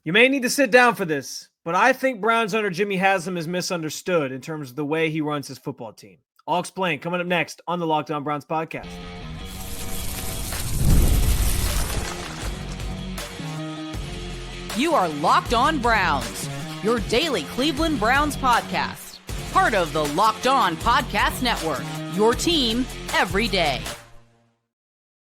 You may need to sit down for this, but I think Browns owner Jimmy Haslam is misunderstood in terms of the way he runs his football team. I'll explain coming up next on the Locked On Browns podcast. You are Locked On Browns, your daily Cleveland Browns podcast. Part of the Locked On Podcast Network, your team every day.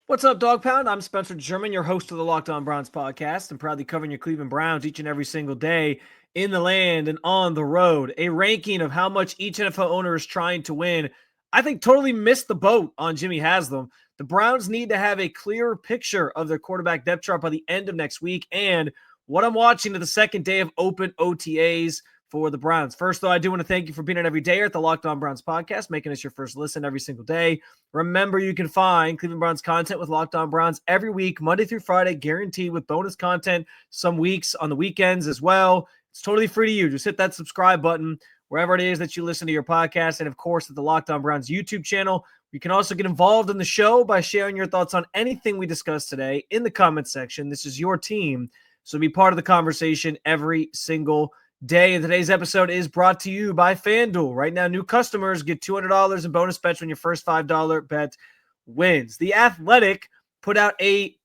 What's up, Dog Pound? I'm Spencer German, your host of the Locked On Browns podcast, and proudly covering your Cleveland Browns each and every single day in the land and on the road. A ranking of how much each NFL owner is trying to win. I think totally missed the boat on Jimmy Haslam. The Browns need to have a clearer picture of their quarterback depth chart by the end of next week, and what I'm watching to the second day of open OTAs for the Browns. First, though, I do want to thank you for being an everydayer at the Locked On Browns podcast, making us your first listen every single day. Remember, you can find Cleveland Browns content with Locked On Browns every week, Monday through Friday, guaranteed with bonus content some weeks on the weekends as well. It's totally free to you. Just hit that subscribe button wherever it is that you listen to your podcast. And, of course, at the Locked On Browns YouTube channel. You can also get involved in the show by sharing your thoughts on anything we discussed today in the comments section. This is your team, so be part of the conversation every single day. And today's episode is brought to you by FanDuel. Right now, new customers get $200 in bonus bets when your first $5 bet wins. The Athletic put out a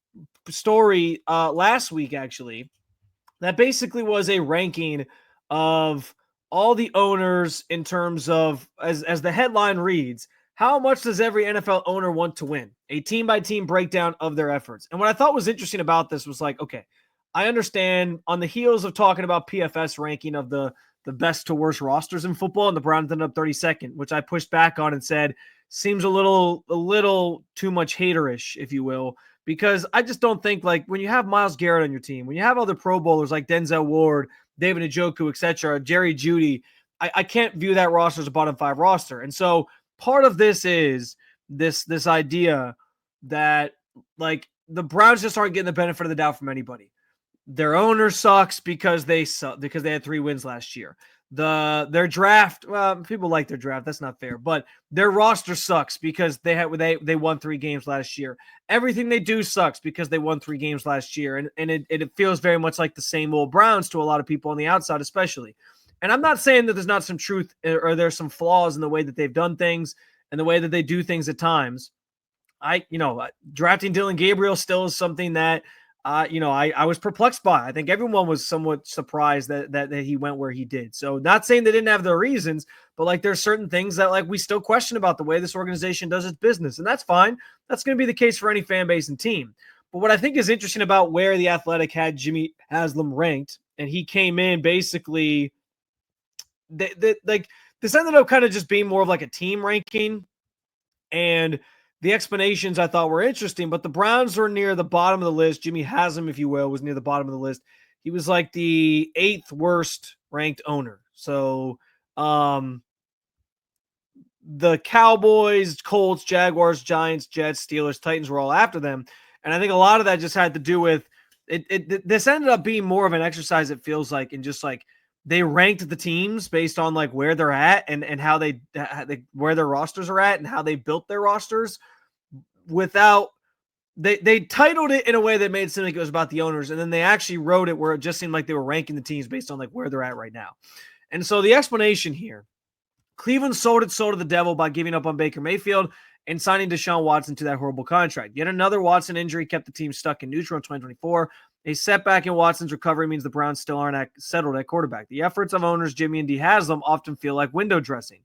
story last week, actually, that basically was a ranking of all the owners in terms of, as the headline reads, how much does every NFL owner want to win? A team-by-team breakdown of their efforts. And what I thought was interesting about this was like, okay, I understand on the heels of talking about PFS ranking of the best to worst rosters in football, and the Browns ended up 32nd, which I pushed back on and said seems a little too much haterish, if you will, because I just don't think, like, when you have Myles Garrett on your team, when you have other Pro Bowlers like Denzel Ward, David Njoku, etc., Jerry Jeudy, I can't view that roster as a bottom five roster. And so part of this is this idea that, like, the Browns just aren't getting the benefit of the doubt from anybody. Their owner sucks because they had 3 wins last year. Their draft, well, people like their draft. That's not fair, but their roster sucks because they won 3 games last year. Everything they do sucks because they won 3 games last year, and it feels very much like the same old Browns to a lot of people on the outside, especially. And I'm not saying that there's not some truth or there's some flaws in the way that they've done things and the way that they do things at times. Drafting Dillon Gabriel still is something that I was perplexed by. I think everyone was somewhat surprised that he went where he did. So not saying they didn't have their reasons, but like there's certain things that like we still question about the way this organization does its business. And that's fine. That's going to be the case for any fan base and team. But what I think is interesting about where the Athletic had Jimmy Haslam ranked, and he came in basically, this ended up kind of just being more of like a team ranking. And the explanations I thought were interesting, but the Browns were near the bottom of the list. Jimmy Haslam, if you will, was near the bottom of the list. He was like the 8th worst ranked owner. So the Cowboys, Colts, Jaguars, Giants, Jets, Steelers, Titans were all after them. And I think a lot of that just had to do with it. This ended up being more of an exercise, it feels like, in just like they ranked the teams based on like where they're at and how they where their rosters are at and how they built their rosters without they titled it in a way that made it seem like it was about the owners. And then they actually wrote it where it just seemed like they were ranking the teams based on like where they're at right now. And so the explanation here, Cleveland sold it to the devil by giving up on Baker Mayfield and signing Deshaun Watson to that horrible contract. Yet another Watson injury kept the team stuck in neutral in 2024. A setback in Watson's recovery means the Browns still aren't settled at quarterback. The efforts of owners Jimmy and D. Haslam often feel like window dressing.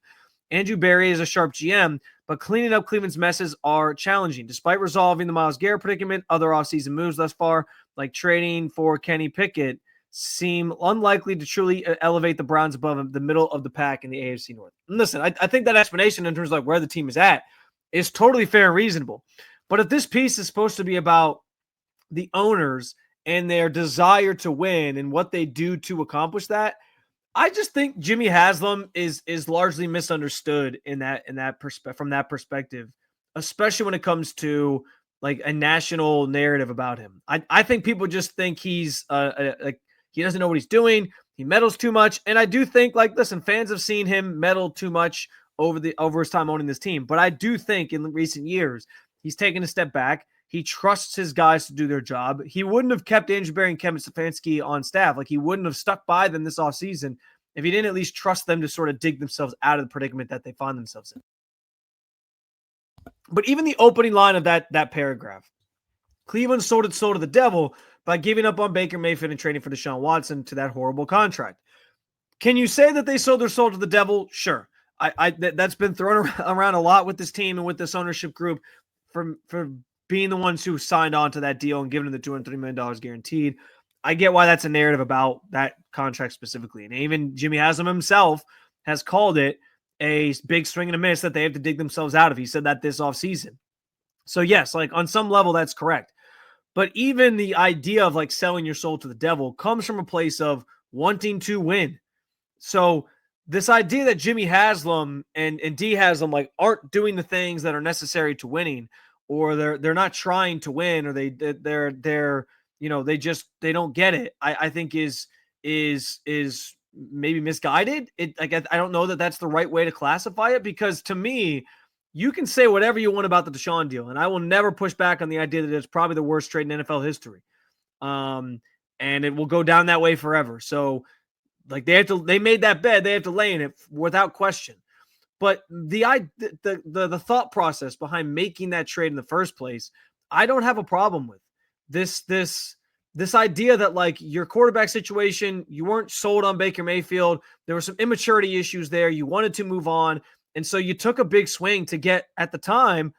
Andrew Berry is a sharp GM, but cleaning up Cleveland's messes are challenging. Despite resolving the Myles Garrett predicament, other offseason moves thus far, like trading for Kenny Pickett, seem unlikely to truly elevate the Browns above the middle of the pack in the AFC North. And listen, I think that explanation in terms of like where the team is at is totally fair and reasonable. But if this piece is supposed to be about the owners and their desire to win and what they do to accomplish that, I just think Jimmy Haslam is largely misunderstood from that perspective, especially when it comes to like a national narrative about him. I think people just think he's like he doesn't know what he's doing. He meddles too much, and I do think, like, listen, fans have seen him meddle too much over his time owning this team. But I do think in recent years he's taken a step back. He trusts his guys to do their job. He wouldn't have kept Andrew Berry and Kevin Stefanski on staff. Like, he wouldn't have stuck by them this offseason if he didn't at least trust them to sort of dig themselves out of the predicament that they find themselves in. But even the opening line of that paragraph, Cleveland sold its soul to the devil by giving up on Baker Mayfield and trading for Deshaun Watson to that horrible contract. Can you say that they sold their soul to the devil? Sure. That's been thrown around a lot with this team and with this ownership group for being the ones who signed on to that deal and giving them the $230 million guaranteed. I get why that's a narrative about that contract specifically. And even Jimmy Haslam himself has called it a big swing and a miss that they have to dig themselves out of. He said that this offseason. So yes, like on some level, that's correct. But even the idea of like selling your soul to the devil comes from a place of wanting to win. So this idea that Jimmy Haslam and D Haslam like aren't doing the things that are necessary to winning, or they're not trying to win, or they're you know, they don't get it, I think is maybe misguided. I don't know that that's the right way to classify it, because to me, you can say whatever you want about the Deshaun deal, and I will never push back on the idea that it's probably the worst trade in NFL history. And it will go down that way forever. So like they made that bed, they have to lay in it without question. But the thought process behind making that trade in the first place, I don't have a problem with. This idea that like your quarterback situation, you weren't sold on Baker Mayfield. There were some immaturity issues there. You wanted to move on. And so you took a big swing to get, at the time,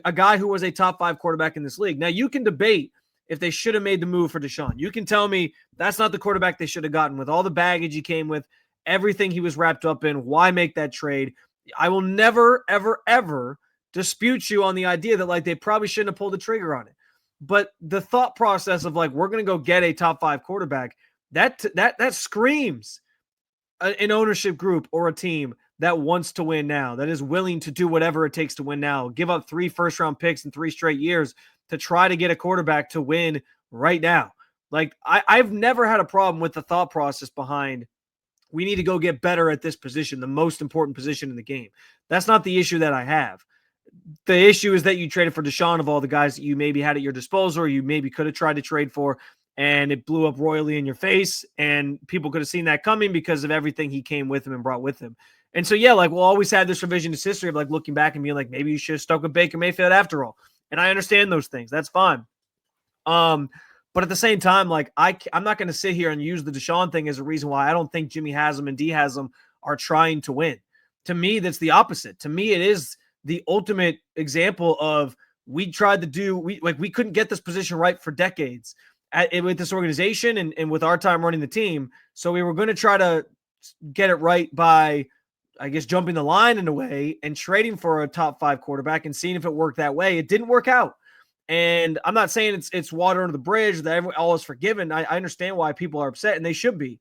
a guy who was a top 5 quarterback in this league. Now, you can debate if they should have made the move for Deshaun. You can tell me that's not the quarterback they should have gotten with all the baggage he came with, everything he was wrapped up in. Why make that trade? I will never, ever, ever dispute you on the idea that like they probably shouldn't have pulled the trigger on it. But the thought process of like, we're going to go get a top 5 quarterback, that screams an ownership group or a team that wants to win now, that is willing to do whatever it takes to win now, give up 3 first-round picks in 3 straight years to try to get a quarterback to win right now. Like, I've never had a problem with the thought process behind, we need to go get better at this position, the most important position in the game. That's not the issue that I have. The issue is that you traded for Deshaun of all the guys that you maybe had at your disposal, or you maybe could have tried to trade for, and it blew up royally in your face, and people could have seen that coming because of everything he came with him and brought with him. And so, yeah, like we'll always have this revisionist history of like looking back and being like, maybe you should have stuck with Baker Mayfield after all. And I understand those things. That's fine. But at the same time, like I'm not going to sit here and use the Deshaun thing as a reason why I don't think Jimmy Haslam and D Haslam are trying to win. To me, that's the opposite. To me, it is the ultimate example of we tried to do, we couldn't get this position right for decades with this organization and with our time running the team. So we were going to try to get it right by, I guess, jumping the line in a way and trading for a top 5 quarterback and seeing if it worked that way. It didn't work out. And I'm not saying it's water under the bridge, that all is forgiven. I understand why people are upset, and they should be.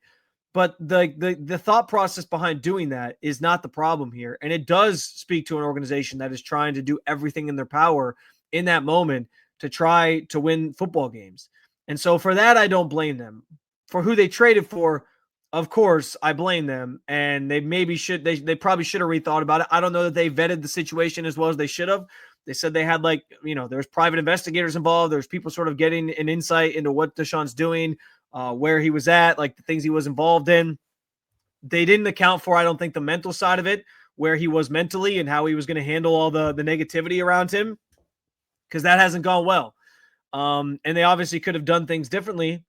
But the thought process behind doing that is not the problem here. And it does speak to an organization that is trying to do everything in their power in that moment to try to win football games. And so for that, I don't blame them. For who they traded for, of course, I blame them. And they probably should have rethought about it. I don't know that they vetted the situation as well as they should have. They said they had there's private investigators involved. There's people sort of getting an insight into what Deshaun's doing, where he was at, like the things he was involved in. They didn't account for, I don't think, the mental side of it, where he was mentally and how he was going to handle all the negativity around him, because that hasn't gone well. And they obviously could have done things differently.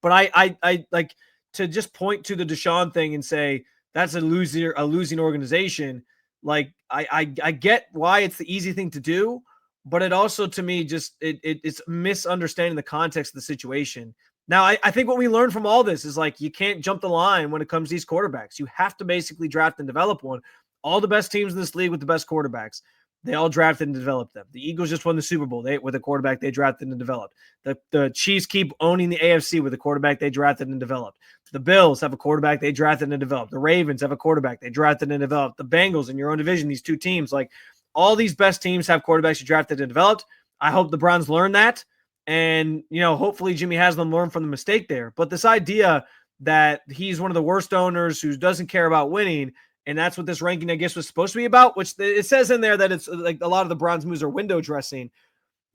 But I like to just point to the Deshaun thing and say that's a losing organization. Like I get why it's the easy thing to do, but it also, to me, just it's misunderstanding the context of the situation. Now, I think what we learned from all this is like you can't jump the line when it comes to these quarterbacks. You have to basically draft and develop one. All the best teams in this league with the best quarterbacks, they all drafted and developed them. The Eagles just won the Super Bowl with a quarterback they drafted and developed. The Chiefs keep owning the AFC with a quarterback they drafted and developed. The Bills have a quarterback they drafted and developed. The Ravens have a quarterback they drafted and developed. The Bengals in your own division, these 2 teams, like all these best teams have quarterbacks you drafted and developed. I hope the Browns learn that. And, hopefully Jimmy Haslam learned from the mistake there. But this idea that he's one of the worst owners who doesn't care about winning, and that's what this ranking, I guess, was supposed to be about, which it says in there that it's like a lot of the Browns moves are window dressing.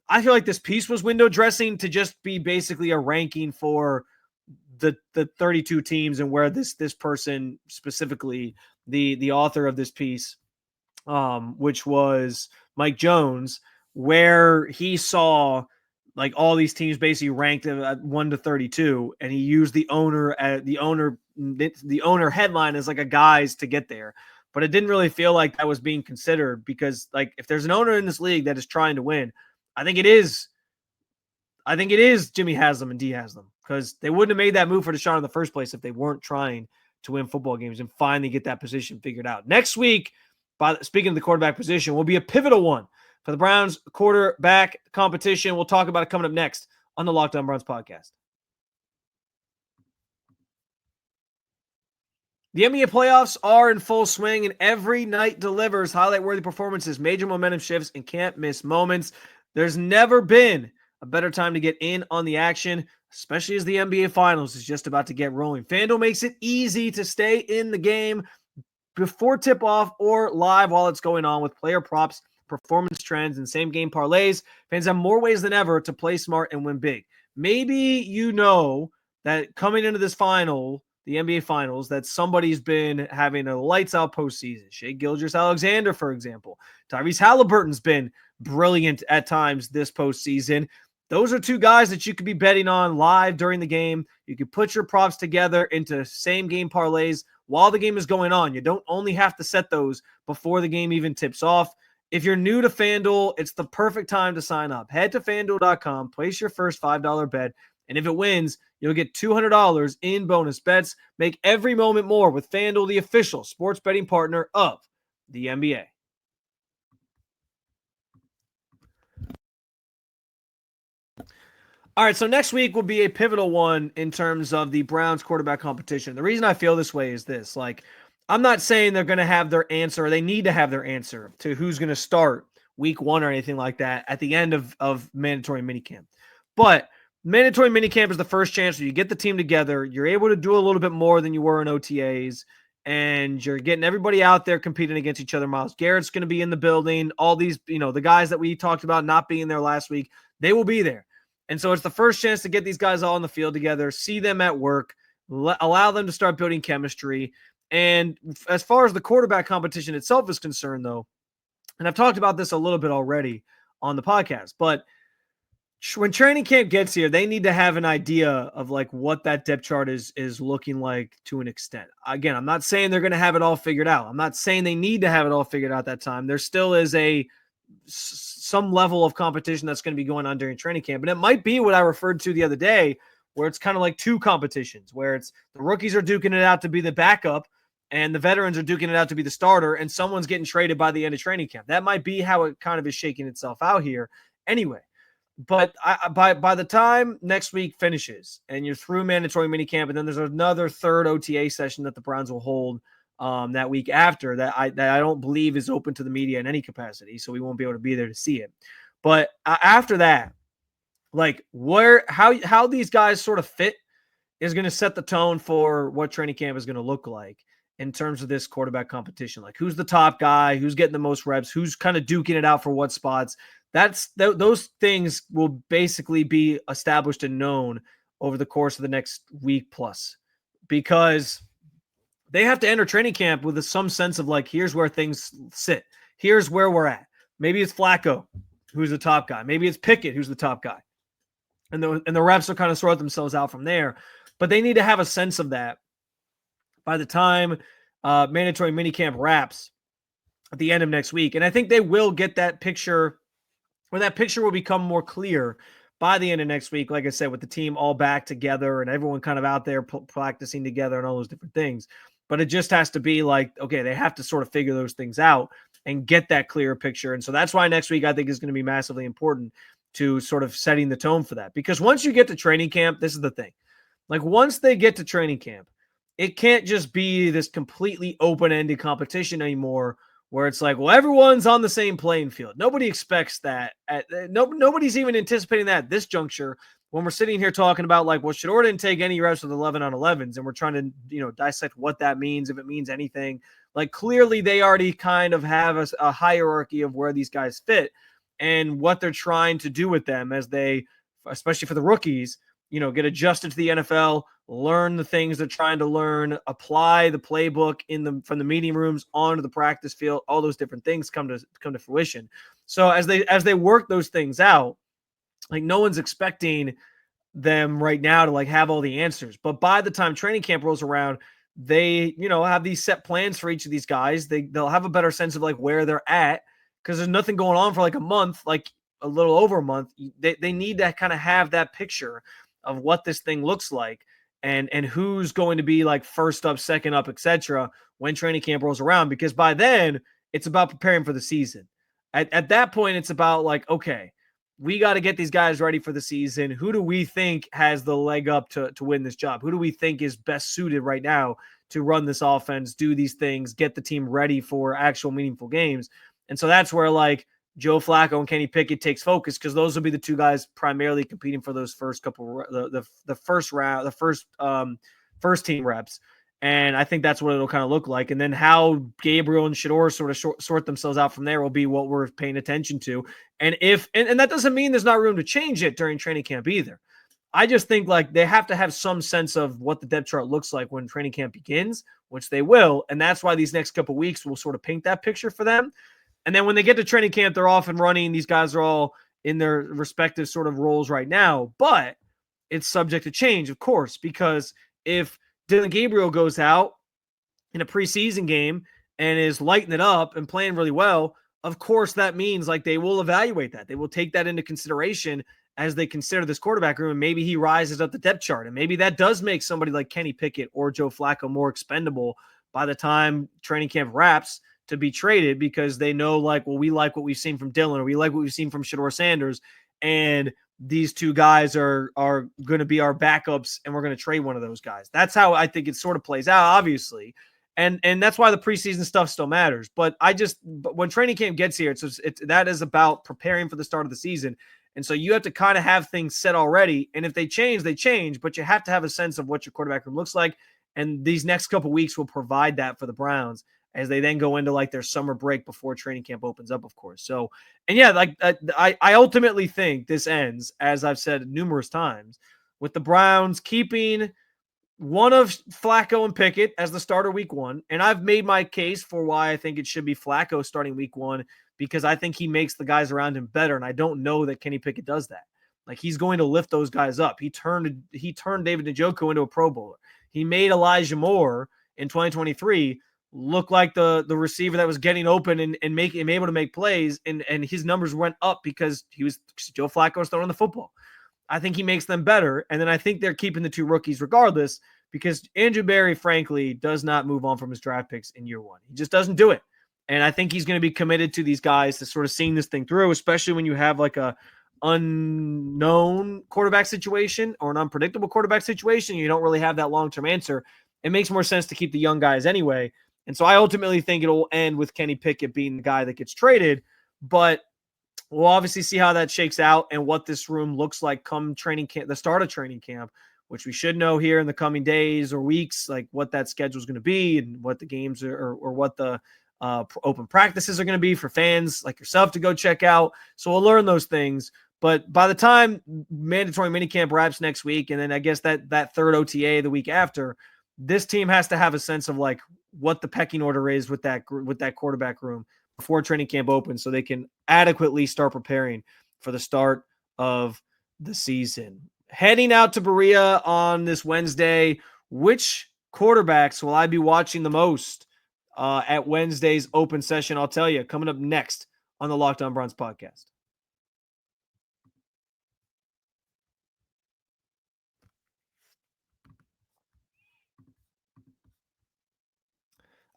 I feel like this piece was window dressing to just be basically a ranking for the 32 teams and where this person specifically, the author of this piece, which was Mike Jones, where he saw like all these teams basically ranked at 1 to 32, and he used the owner headline as like a guise to get there. But it didn't really feel like that was being considered, because like if there's an owner in this league that is trying to win, I think it is Jimmy Haslam and D Haslam, because they wouldn't have made that move for Deshaun in the first place if they weren't trying to win football games and finally get that position figured out. Next week, speaking of the quarterback position, will be a pivotal one for the Browns quarterback competition. We'll talk about it coming up next on the Locked On Browns podcast. The NBA playoffs are in full swing, and every night delivers highlight-worthy performances, major momentum shifts, and can't-miss moments. There's never been a better time to get in on the action, especially as the NBA Finals is just about to get rolling. FanDuel makes it easy to stay in the game before tip-off or live while it's going on with player props, performance trends, and same-game parlays. Fans have more ways than ever to play smart and win big. Maybe you know that coming into this final, the NBA Finals, that somebody's been having a lights-out postseason. Shai Gilgeous-Alexander, for example. Tyrese Halliburton's been brilliant at times this postseason. Those are two guys that you could be betting on live during the game. You could put your props together into same-game parlays while the game is going on. You don't only have to set those before the game even tips off. If you're new to FanDuel, it's the perfect time to sign up. Head to FanDuel.com, place your first $5 bet, and if it wins, you'll get $200 in bonus bets. Make every moment more with FanDuel, the official sports betting partner of the NBA. All right, so next week will be a pivotal one in terms of the Browns quarterback competition. The reason I feel this way is this. Like, I'm not saying they're going to have their answer, or they need to have their answer to who's going to start week 1 or anything like that at the end of mandatory minicamp. But mandatory minicamp is the first chance where you get the team together. You're able to do a little bit more than you were in OTAs, and you're getting everybody out there competing against each other. Myles Garrett's going to be in the building. All these, the guys that we talked about not being there last week, they will be there. And so it's the first chance to get these guys all on the field together, see them at work, allow them to start building chemistry. And as far as the quarterback competition itself is concerned, though, and I've talked about this a little bit already on the podcast, but when training camp gets here, they need to have an idea of like what that depth chart is looking like to an extent. Again, I'm not saying they're going to have it all figured out. I'm not saying they need to have it all figured out that time. There still is some level of competition that's going to be going on during training camp. And it might be what I referred to the other day, where it's kind of like two competitions, where it's the rookies are duking it out to be the backup and the veterans are duking it out to be the starter, and someone's getting traded by the end of training camp. That might be how it kind of is shaking itself out here anyway. But by the time next week finishes and you're through mandatory minicamp, and then there's another third OTA session that the Browns will hold that week after, that I don't believe is open to the media in any capacity, so we won't be able to be there to see it. But after that, like how these guys sort of fit is going to set the tone for what training camp is going to look like in terms of this quarterback competition. Like, who's the top guy, who's getting the most reps, who's kind of duking it out for what spots. Those things will basically be established and known over the course of the next week plus, because they have to enter training camp with some sense of like, here's where things sit. Here's where we're at. Maybe it's Flacco, who's the top guy. Maybe it's Pickett, who's the top guy. And the reps will kind of sort themselves out from there. But they need to have a sense of that by the time mandatory minicamp wraps at the end of next week. And I think they will get that picture, or that picture will become more clear by the end of next week, like I said, with the team all back together and everyone kind of out there practicing together and all those different things. But it just has to be like, okay, they have to sort of figure those things out and get that clearer picture. And so that's why next week I think is going to be massively important to sort of setting the tone for that. Because once you get to training camp, this is the thing. Like, once they get to training camp, it can't just be this completely open-ended competition anymore where it's like, well, everyone's on the same playing field. Nobody expects that. Nobody's even anticipating that at this juncture when we're sitting here talking about like, well, Shedeur didn't take any reps with 11 on 11s, and we're trying to, dissect what that means, if it means anything. Like, clearly they already kind of have a hierarchy of where these guys fit. and what they're trying to do with them as they, especially for the rookies, get adjusted to the NFL, learn the things they're trying to learn, apply the playbook from the meeting rooms onto the practice field. All those different things come to fruition. So as they work those things out, like no one's expecting them right now to like have all the answers. But by the time training camp rolls around, they, have these set plans for each of these guys. They'll have a better sense of like where they're at because there's nothing going on for like a month, like a little over a month. They need to kind of have that picture of what this thing looks like and who's going to be like first up, second up, etc. when training camp rolls around, because by then it's about preparing for the season. At that point, it's about like, okay, we got to get these guys ready for the season. Who do we think has the leg up to win this job? Who do we think is best suited right now to run this offense, do these things, get the team ready for actual meaningful games? And so that's where like Joe Flacco and Kenny Pickett takes focus, because those will be the two guys primarily competing for those first couple, the first round, first team reps. And I think that's what it'll kind of look like. And then how Gabriel and Shedeur sort of sort themselves out from there will be what we're paying attention to. And and that doesn't mean there's not room to change it during training camp either. I just think like they have to have some sense of what the depth chart looks like when training camp begins, which they will. And that's why these next couple of weeks will sort of paint that picture for them. And then when they get to training camp, they're off and running. These guys are all in their respective sort of roles right now, but it's subject to change, of course, because if Dillon Gabriel goes out in a preseason game and is lighting it up and playing really well, of course, that means like they will evaluate that. They will take that into consideration as they consider this quarterback room, and maybe he rises up the depth chart. And maybe that does make somebody like Kenny Pickett or Joe Flacco more expendable by the time training camp wraps to be traded, because they know like, well, we like what we've seen from Dillon, or we like what we've seen from Shedeur Sanders, and these two guys are going to be our backups, and we're going to trade one of those guys. That's how I think it sort of plays out, obviously. And that's why the preseason stuff still matters. But when training camp gets here, that is about preparing for the start of the season. And so you have to kind of have things set already. And if they change, they change, but you have to have a sense of what your quarterback room looks like. And these next couple weeks will provide that for the Browns as they then go into like their summer break before training camp opens up, of course. So, and yeah, like I ultimately think this ends, as I've said numerous times, with the Browns keeping one of Flacco and Pickett as the starter week one. And I've made my case for why I think it should be Flacco starting week one, because I think he makes the guys around him better. And I don't know that Kenny Pickett does that. Like, he's going to lift those guys up. He turned David Njoku into a Pro Bowler. He made Elijah Moore in 2023 look like the receiver that was getting open and able to make plays, and his numbers went up because Joe Flacco was throwing the football. I think he makes them better, and then I think they're keeping the two rookies regardless, because Andrew Berry, frankly, does not move on from his draft picks in year one. He just doesn't do it, and I think he's going to be committed to these guys to sort of seeing this thing through, especially when you have like a unknown quarterback situation or an unpredictable quarterback situation. You don't really have that long-term answer. It makes more sense to keep the young guys anyway. And so I ultimately think it'll end with Kenny Pickett being the guy that gets traded, but we'll obviously see how that shakes out and what this room looks like come training camp, the start of training camp, which we should know here in the coming days or weeks, like what that schedule is going to be and what the games are, or what the open practices are going to be for fans like yourself to go check out. So we'll learn those things. But by the time mandatory minicamp wraps next week, and then I guess that third OTA the week after, this team has to have a sense of like what the pecking order is with that quarterback room before training camp opens, so they can adequately start preparing for the start of the season. Heading out to Berea on this Wednesday, which quarterbacks will I be watching the most at Wednesday's open session? I'll tell you, coming up next on the Locked On Browns podcast.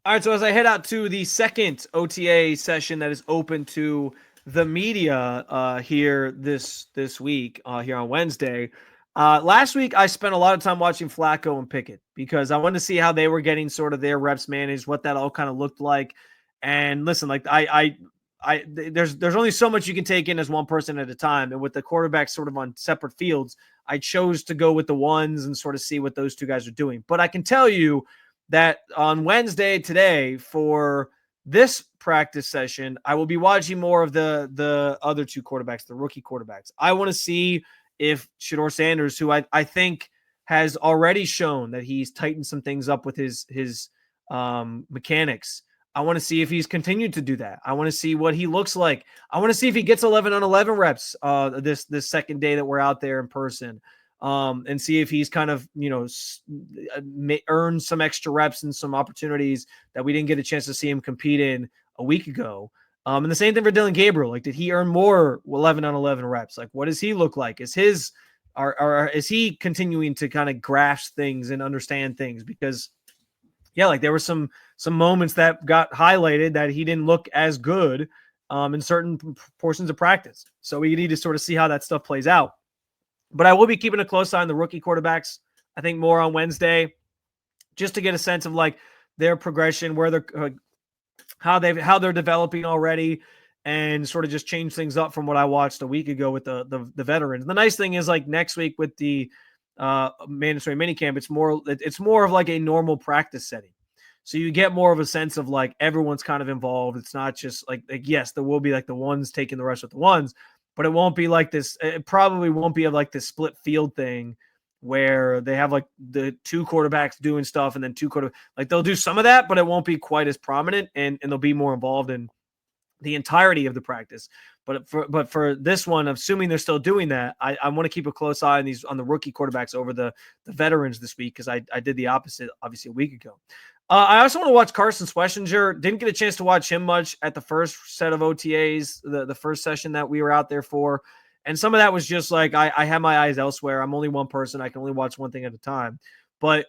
All right, so as I head out to the second OTA session that is open to the media here this week, here on Wednesday. Last week, I spent a lot of time watching Flacco and Pickett because I wanted to see how they were getting sort of their reps managed, what that all kind of looked like. And listen, like there's only so much you can take in as one person at a time. And with the quarterbacks sort of on separate fields, I chose to go with the ones and sort of see what those two guys are doing. But I can tell you that on Wednesday today, for This practice session, I will be watching more of the other two quarterbacks, the rookie quarterbacks. I want to see if Shedeur Sanders, who I think has already shown that he's tightened some things up with his mechanics. I want to see if he's continued to do that. I want to see what he looks like. I want to see if he gets 11 on 11 reps this second day that we're out there in person. And see if he's kind of, earned some extra reps and some opportunities that we didn't get a chance to see him compete in a week ago. And the same thing for Dillon Gabriel. Like, did he earn more 11 on 11 reps? Like, what does he look like? Is he continuing to kind of grasp things and understand things? Because like there were some moments that got highlighted that he didn't look as good in certain portions of practice. So we need to sort of see how that stuff plays out. But I will be keeping a close eye on the rookie quarterbacks, I think, more on Wednesday, just to get a sense of like their progression, where they're how they're developing already, and sort of just change things up from what I watched a week ago with the veterans. The nice thing is, like, next week with the mandatory minicamp, it's more of like a normal practice setting. So you get more of a sense of like everyone's kind of involved. It's not just like yes, there will be like the ones taking the rush with the ones, but it won't be like this. It probably won't be like this split field thing where they have like the two quarterbacks doing stuff and then like they'll do some of that, but it won't be quite as prominent, and they'll be more involved in the entirety of the practice. But for this one, assuming they're still doing that, I want to keep a close eye on the rookie quarterbacks over the veterans this week, because I did the opposite obviously a week ago. I also want to watch Carson Schlesinger. Didn't get a chance to watch him much at the first set of OTAs, the first session that we were out there for. And some of that was just like, I have my eyes elsewhere. I'm only one person. I can only watch one thing at a time. But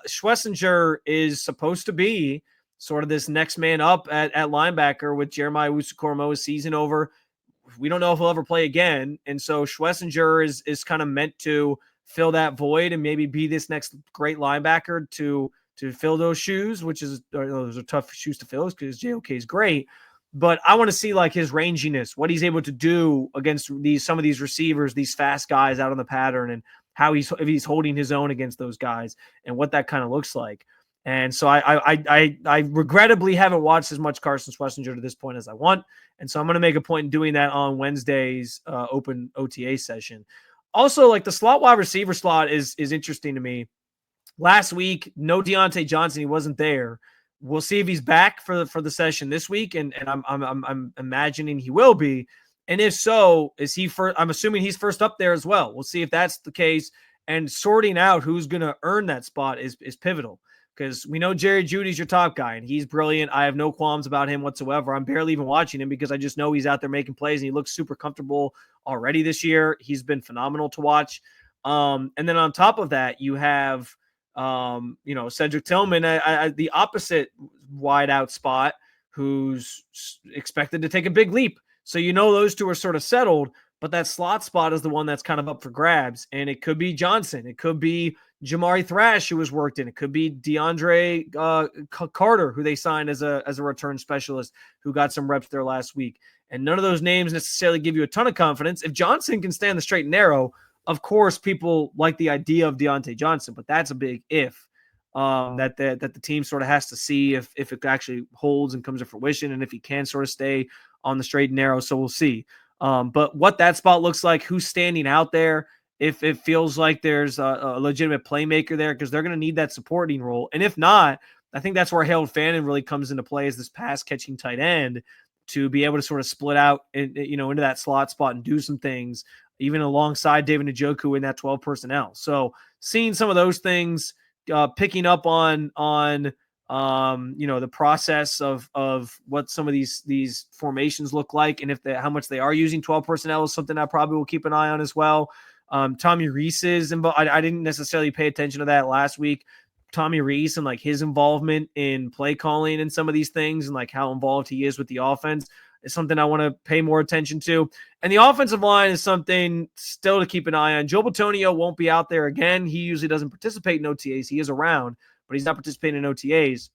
Schlesinger is supposed to be sort of this next man up at linebacker with Jeremiah Owusu-Koramoah's season over. We don't know if he'll ever play again. And so Schlesinger is kind of meant to fill that void and maybe be this next great linebacker to fill those shoes, which is, those are tough shoes to fill because JOK is great. But I want to see like his ranginess, what he's able to do against some of these receivers, these fast guys out on the pattern, and how if he's holding his own against those guys and what that kind of looks like. And so I regrettably haven't watched as much Carson Schlesinger to this point as I want. And so I'm going to make a point in doing that on Wednesday's open OTA session. Also, like the slot wide receiver slot is interesting to me. Last week, no Deontay Johnson. He wasn't there. We'll see if he's back for the session this week, and I'm imagining he will be. And if so, is he first? I'm assuming he's first up there as well. We'll see if that's the case. And sorting out who's going to earn that spot is pivotal, because we know Jerry Jeudy's your top guy, and he's brilliant. I have no qualms about him whatsoever. I'm barely even watching him because I just know he's out there making plays, and he looks super comfortable already this year. He's been phenomenal to watch. And then on top of that, you have Cedric Tillman, the opposite wide out spot, who's expected to take a big leap. So those two are sort of settled, but that slot spot is the one that's kind of up for grabs. And it could be Johnson. It could be Jamari Thrash, who was worked in. It could be DeAndre Carter, who they signed as a return specialist, who got some reps there last week. And none of those names necessarily give you a ton of confidence. If Johnson can stand the straight and narrow, of course, people like the idea of Deontay Johnson, but that's a big if that the team sort of has to see if it actually holds and comes to fruition, and if he can sort of stay on the straight and narrow. So we'll see. But what that spot looks like, who's standing out there, if it feels like there's a legitimate playmaker there, because they're going to need that supporting role. And if not, I think that's where Harold Fannin really comes into play as this pass catching tight end, to be able to sort of split out into that slot spot and do some things, even alongside David Njoku in that 12 personnel. So seeing some of those things, picking up on the process of what some of these formations look like, and how much they are using 12 personnel is something I probably will keep an eye on as well. Tommy Reese's I didn't necessarily pay attention to that last week. Tommy Reese and like his involvement in play calling and some of these things, and like how involved he is with the offense, is something I want to pay more attention to. And the offensive line is something still to keep an eye on. Joe Bitonio won't be out there again. He usually doesn't participate in OTAs. He is around, but he's not participating in OTAs.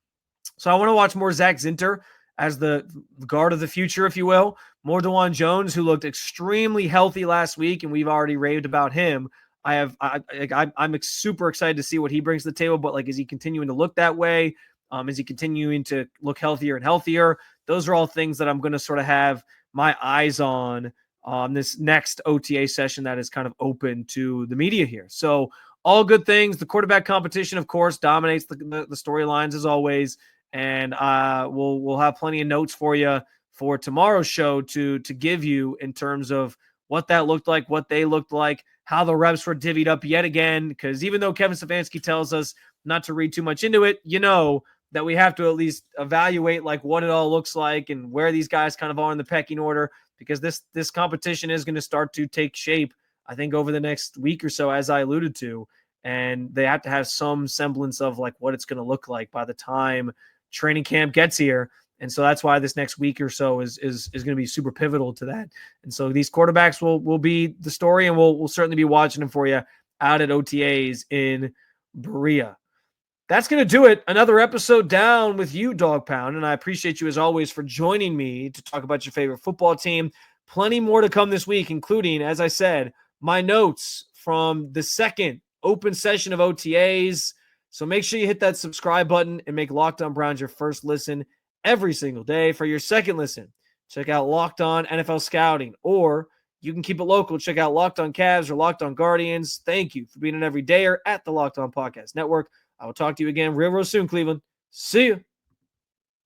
So I want to watch more Zach Zinter as the guard of the future, if you will. More DeJuan Jones, who looked extremely healthy last week, and we've already raved about him. I'm super excited to see what he brings to the table, but like, is he continuing to look that way? Is he continuing to look healthier and healthier? Those are all things that I'm going to sort of have my eyes on this next OTA session that is kind of open to the media here. So all good things. The quarterback competition, of course, dominates the storylines as always. And we'll have plenty of notes for you for tomorrow's show to give you in terms of what that looked like, what they looked like, how the reps were divvied up yet again. Because even though Kevin Stefanski tells us not to read too much into it, that we have to at least evaluate like what it all looks like and where these guys kind of are in the pecking order, because this competition is going to start to take shape, I think, over the next week or so, as I alluded to. And they have to have some semblance of like what it's going to look like by the time training camp gets here. And so that's why this next week or so is going to be super pivotal to that. And so these quarterbacks will be the story, and we'll certainly be watching them for you out at OTAs in Berea. That's going to do it. Another episode down with you, Dog Pound. And I appreciate you, as always, for joining me to talk about your favorite football team. Plenty more to come this week, including, as I said, my notes from the second open session of OTAs. So make sure you hit that subscribe button and make Locked On Browns your first listen every single day. For your second listen, check out Locked On NFL Scouting, or you can keep it local. Check out Locked On Cavs or Locked On Guardians. Thank you for being an everydayer at the Locked On Podcast Network. I will talk to you again real soon, Cleveland. See you.